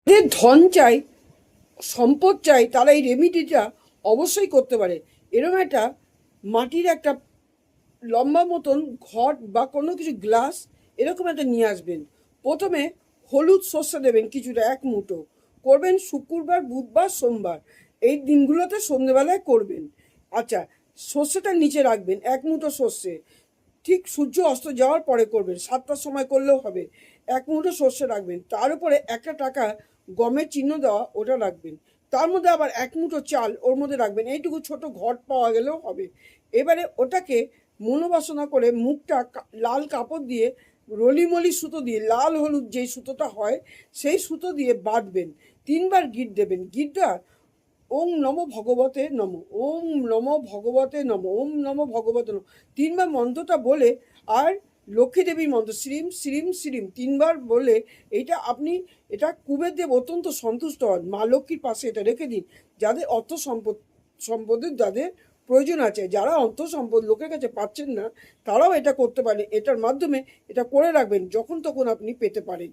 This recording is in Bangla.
যে ধন চাই, সম্পদ চাই, তারা এই রেমিডিটা অবশ্যই করতে পারে। এরকম একটা মাটির একটা লম্বা মতন ঘট বা কোনো কিছু গ্লাস এরকম একটা নিয়ে আসবেন। প্রথমে হলুদ সর্ষে দেবেন কিছুটা, এক মুঠো করবেন শুক্রবার, বুধবার, সোমবার, এই দিনগুলোতে সন্ধেবেলায় করবেন। আচ্ছা, সর্ষেটা নিচে রাখবেন, এক মুঠো সর্ষে ঠিক সূর্য অস্ত যাওয়ার পরে করবেন, 7টার সময় করলেও হবে। এক মুঠো সর্ষে রাখবেন, তার উপরে একটা টাকা গমের চিহ্ন দেওয়া ওটা রাখবেন। তার মধ্যে আবার এক মুঠো চাল ওর মধ্যে রাখবেন, এইটুকু ছোট ঘট পাওয়া গেলেও হবে। এবারে ওটাকে মনোবাসনা করে মুখটা লাল কাপড় দিয়ে, রলিমলি সুতো দিয়ে, লাল হলুদ যেই সুতোটা হয় সেই সুতো দিয়ে বাঁধবেন। 3বার গিট দেবেন। গিটটা ওম নমো ভগবতে নম, ওম নমো ভগবতে নম, ওম নমো ভগবতে নম, 3বার মন্ত্রটা বলে, আর লক্ষ্মী দেবীর মন্ত্র শ্রীম শ্রীম শ্রীম 3বার বলে, এইটা আপনি, এটা কুবের দেব অত্যন্ত সন্তুষ্ট হন। মা লক্ষ্মীর পাশে এটা রেখে দিন। যাদের অর্থ সম্পদের যাদের প্রয়োজন আছে, যারা অর্থ সম্পদ লোকের কাছে পাচ্ছেন না, তারাও এটা করতে পারে। এটার মাধ্যমে এটা করে রাখবেন, যখন তখন আপনি পেতে পারেন।